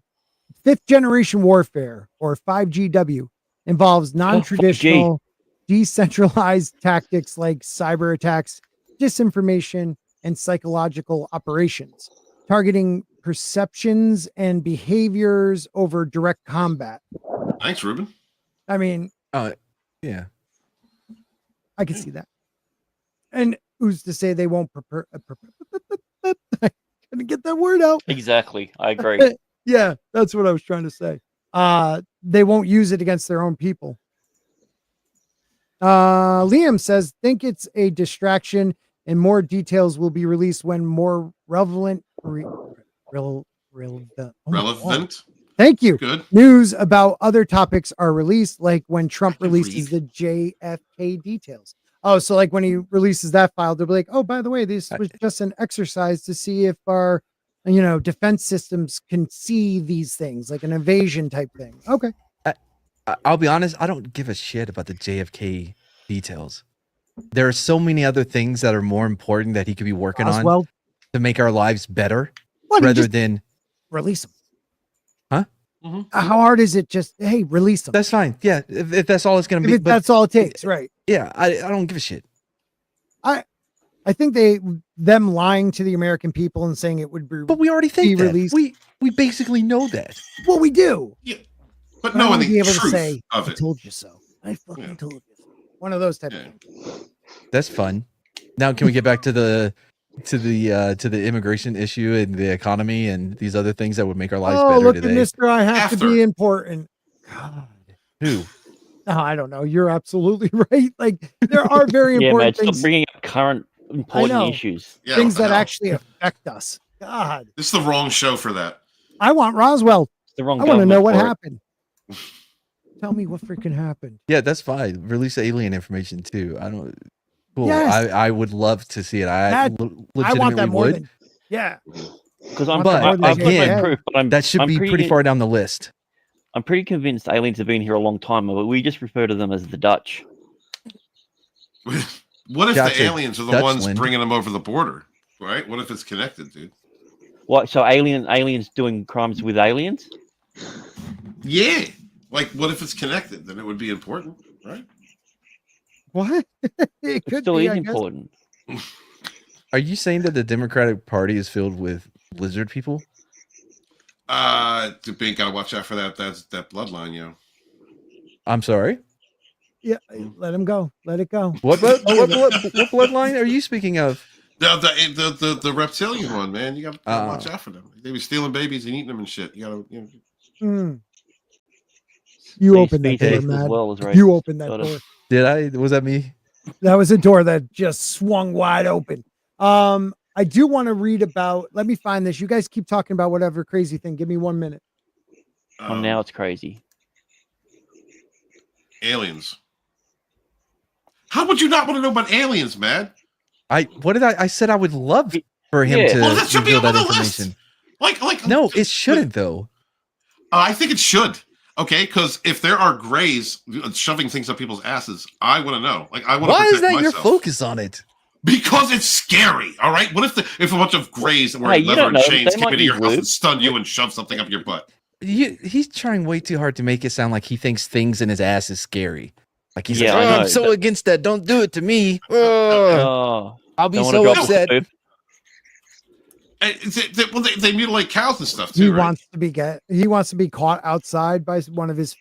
generation warfare, or 5GW, involves non-traditional, decentralized tactics like cyber attacks, disinformation, and psychological operations, targeting perceptions and behaviors over direct combat. Thanks, Ruben. I mean, Yeah. I can see that. And who's to say they won't I couldn't get that word out. Exactly. I agree. Yeah, that's what I was trying to say. They won't use it against their own people. Liam says, think it's a distraction and more details will be released when more relevant. Thank you. Good. News about other topics are released, like when Trump releases the JFK details. Oh, so like when he releases that file, they'll be like, oh, by the way, this was just an exercise to see if our, defense systems can see these things, like an invasion type thing. Okay. I'll be honest, I don't give a shit about the JFK details. There are so many other things that are more important that he could be working on to make our lives better rather than release them. Huh? Mm-hmm. How hard is it? Just, hey, release them. That's fine. Yeah. If that's all it's going to be. That's all it takes. Right. Yeah. I don't give a shit. I think them lying to the American people and saying it would be, but we already think that. Released. We basically know that. Well, we do. Yeah. But no one be able to say, I told you so. I fucking told you so. One of those type of things. That's fun. Now, can we get back to the immigration issue and the economy and these other things that would make our lives better look today? At Mr. I have to be important. God. Who? No, I don't know. You're absolutely right. Like there are very important things. Stop bringing up current important issues. Yeah, things that actually affect us. God. This is the wrong show for that. I want Roswell. It's the wrong I want to know what happened. Tell me what freaking happened. Yeah, that's fine. Release alien information too. I don't. Cool. Yes. I would love to see it. I want that more than. Yeah. Because that should be pretty far down the list. I'm pretty convinced aliens have been here a long time, but we just refer to them as the Dutch. What if the aliens are the ones bringing them over the border? Right? What if it's connected, dude? What? So aliens doing crimes with aliens? Yeah. Like, what if it's connected? Then it would be important, right? What? It could still be, is important. Are you saying that the Democratic Party is filled with lizard people? Bink, gotta watch out for that. That's that bloodline, yo. I'm sorry. Yeah, let him go. Let it go. What bloodline are you speaking of? The reptilian one, man. You gotta watch out for them. They were stealing babies and eating them and shit. You gotta, You opened that door, man. You opened that door. Did I? Was that me? That was a door that just swung wide open. I do want to read about. Let me find this. You guys keep talking about whatever crazy thing. Give me 1 minute. Now it's crazy. Aliens. How would you not want to know about aliens, man? I said I would love for him to that should be on that the information. List. Like no, it shouldn't though. I think it should. Okay, because if there are grays shoving things up people's asses, I want to know. Like, I want to. Why is that myself. your focus on it? Because it's scary. All right. What if a bunch of grays and wearing leather and chains came into your house and stun you and shove something up your butt? He's trying way too hard to make it sound like he thinks things in his ass is scary. Like he's like, I'm so against that. Don't do it to me. I'll be so upset. They mutilate cows and stuff too. He wants to be caught outside by one of his,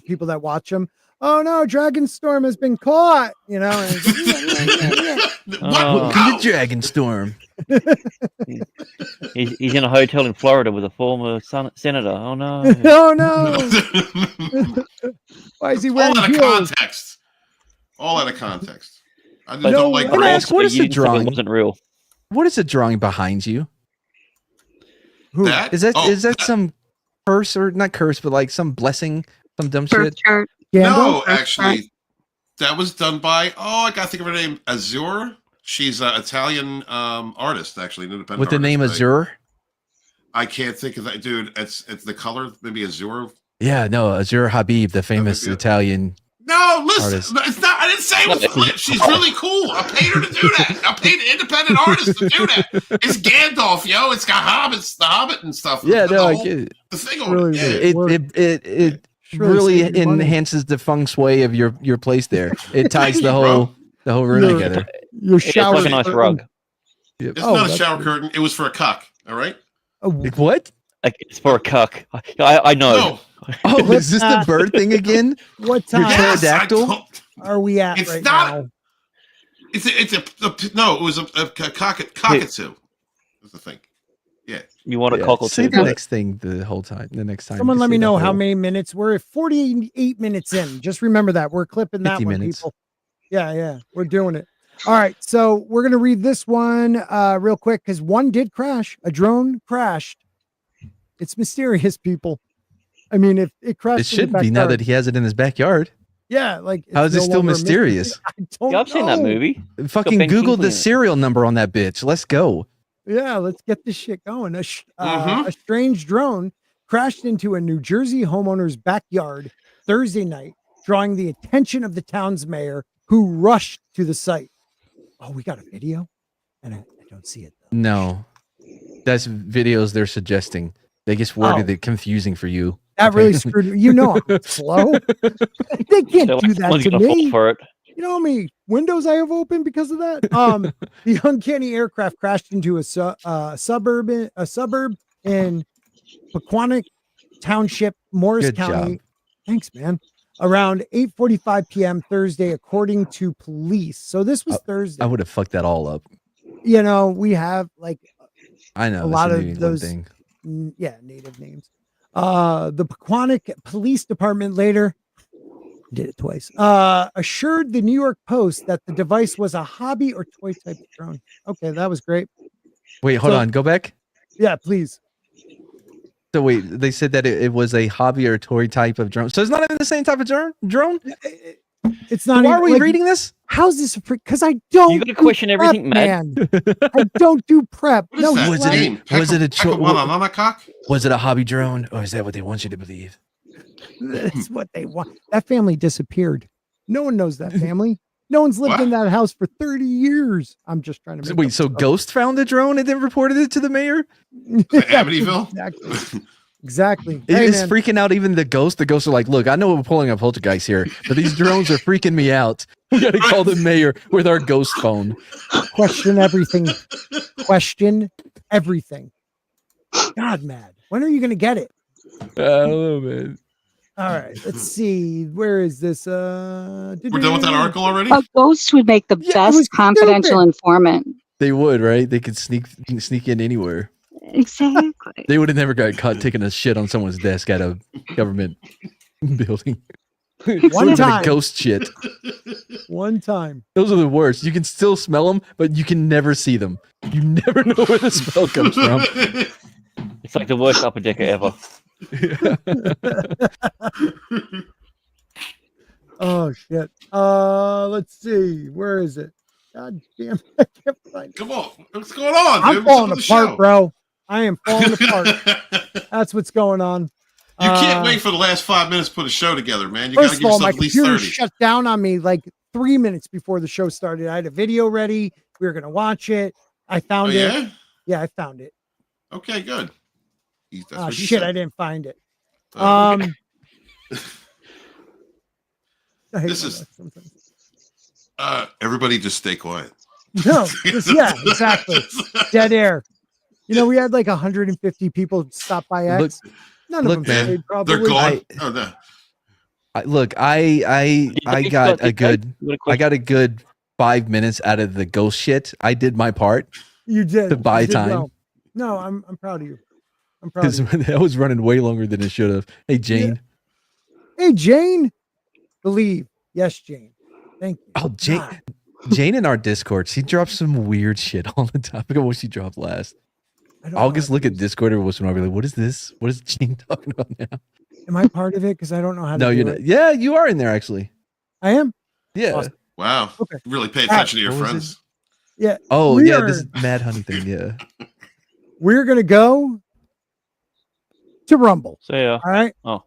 people that watch him. Oh no, Dragonstorm has been caught. The Dragonstorm. He's in a hotel in Florida with a former senator. Oh no! Oh no! Why is he wearing heels? All out of context. I just don't like. What is the drawing? Wasn't real. What is the drawing behind you? That? Is that some curse or not curse, but like some blessing, some dumb shit? No, actually, that was done by I gotta think of her name, Azure. She's an Italian artist, actually, an independent. With the name Azure? I can't think of that, dude. It's the color, maybe Azure. Yeah, no, Azure Habib, the famous Italian. No, listen, it's not. I didn't say it was Flint. She's really cool. I paid her to do that. I paid an independent artist to do that. It's Gandalf, yo. It's got hobbits, the Hobbit and stuff. Yeah, no, I get it. The thing on it really enhances the feng shui of your place there. It ties the whole room together. Your shower, it's like a nice rug. It's not a shower curtain. It was for a cock. All right. What? It's for a cuck. I know. Oh, is this the bird thing again? What time? Pterodactyl? Are we at it's right not, now? No, it was a cockatoo. Was the thing. Yeah. You want a cockatoo? Say the next thing the whole time. The next time. Someone let me know how many minutes. We're at 48 minutes in. Just remember that. We're clipping that one, people. Yeah. We're doing it. All right. So we're going to read this one real quick because one did crash. A drone crashed. It's mysterious, people. I mean, if it crashed, it should be now that he has it in his backyard. Yeah, like how is it still mysterious? I've seen that movie. Fucking Google the serial number on that bitch. Let's go. Yeah, let's get this shit going. A strange drone crashed into a New Jersey homeowner's backyard Thursday night, drawing the attention of the town's mayor, who rushed to the site. Oh, we got a video, and I don't see it, though. No, that's videos they're suggesting. They just worded it confusing for you. That really screwed me. You know I'm slow. They can't do that to me. For it. You know how many windows I have open because of that? The uncanny aircraft crashed into a suburb in Pequannock Township, Morris County. Thanks, man. Around 8:45 p.m. Thursday, according to police. So this was Thursday. I would have fucked that all up. You know, we have like I know a lot of those native names. The Pequannock Police Department later did it twice. Assured the New York Post that the device was a hobby or toy type of drone. Okay, that was great. Wait, hold on. Go back. Yeah, please. So wait, they said that it was a hobby or toy type of drone. So it's not even the same type of drone? It's not. Why are we reading this? How's this? Because I don't. You got to question everything, man. I don't do prep. No, was it a hobby drone, or is that what they want you to believe? That's what they want. That family disappeared. No one knows that family. No one's lived in that house for 30 years. I'm just trying to. Wait, so Ghost found the drone and then reported it to the mayor? Amityville. Exactly. It's freaking out even the ghost. The ghosts are like, look, I know we're pulling a poltergeist here, but these drones are freaking me out. We got to call the mayor with our ghost phone. Question everything. Question everything. God, mad. When are you going to get it? I don't know, man. All right, let's see. Where is this? We're done with that article already? A ghost would make the best confidential informant. They would, right? They could sneak in anywhere. Exactly. They would have never got caught taking a shit on someone's desk at a government building. One time. Ghost shit. One time. Those are the worst. You can still smell them, but you can never see them. You never know where the smell comes from. It's like the worst upper decker ever. Oh shit. Let's see. Where is it? God damn it. I can't find it. Come on. What's going on? I'm falling apart, bro. I am falling apart. That's what's going on. You can't wait for the last 5 minutes to put a show together, man. You First gotta give of all, yourself my at least computer 30. shut down on me like 3 minutes before the show started. I had a video ready. We were gonna watch it. I found it. Yeah? Yeah, I found it. Okay, good. Oh shit, I didn't find it. Okay. This is everybody just stay quiet. No, yeah, exactly. Dead air. You know, we had like 150 people stop by X. None of them stayed, probably. They're gone. Oh no. I got a good 5 minutes out of the ghost shit. I did my part. You did to buy time. Well. No, I'm proud of you. I'm proud of you. That was running way longer than it should have. Hey, Jane. Yeah. Hey, Jane. Believe. Yes, Jane. Thank you. Oh, Jane. God. Jane in our Discord, she drops some weird shit all the time. I forgot what she dropped last. I'll just look at Discord every once in a while. Be like, what is this? What is Jane talking about now? Am I part of it? Because I don't know how to do you're not. Yeah, you are in there, actually. I am? Yeah. Awesome. Wow. Okay. Really pay attention to your friends. Yeah. Oh, yeah. This is Mad Honey thing. Yeah. We're going to go to Rumble. So, yeah. All right. Oh.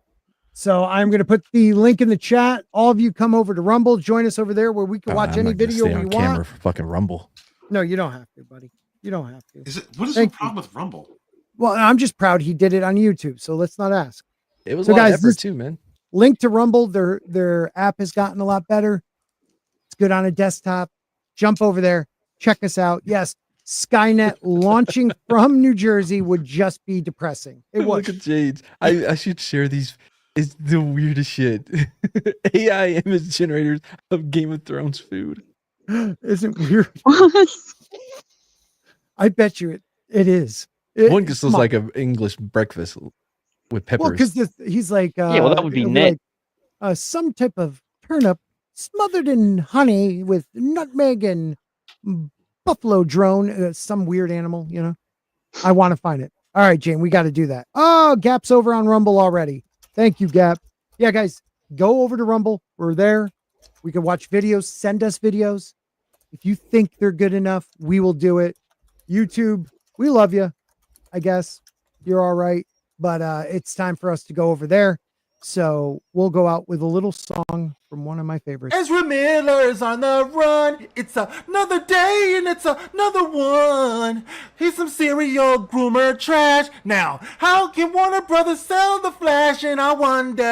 So I'm going to put the link in the chat. All of you come over to Rumble. Join us over there where we can watch any video we want. Camera for fucking Rumble. No, you don't have to, buddy. You don't have to. What is the problem with Rumble? Well, I'm just proud he did it on YouTube. So let's not ask. It was a lot of effort too, man. Link to Rumble. Their app has gotten a lot better. It's good on a desktop. Jump over there. Check us out. Yes. Skynet launching from New Jersey would just be depressing. It was. Look at Jade. I should share these It's the weirdest shit. AI image generators of Game of Thrones food. Isn't weird? I bet you it is. One just looks like an English breakfast with peppers. Well, because he's like, yeah, well, that would be net. Like, some type of turnip smothered in honey with nutmeg and buffalo drone, some weird animal, you know. I want to find it. All right, Jane, we got to do that. Oh, Gap's over on Rumble already. Thank you, Gap. Yeah, guys, go over to Rumble. We're there. We can watch videos. Send us videos. If you think they're good enough, we will do it. YouTube, we love you. I guess you're all right. But it's time for us to go over there. So we'll go out with a little song from one of my favorites. Ezra Miller's on the run. It's another day and it's another one. He's some serial groomer trash. Now, how can Warner Brothers sell the Flash? And I wonder.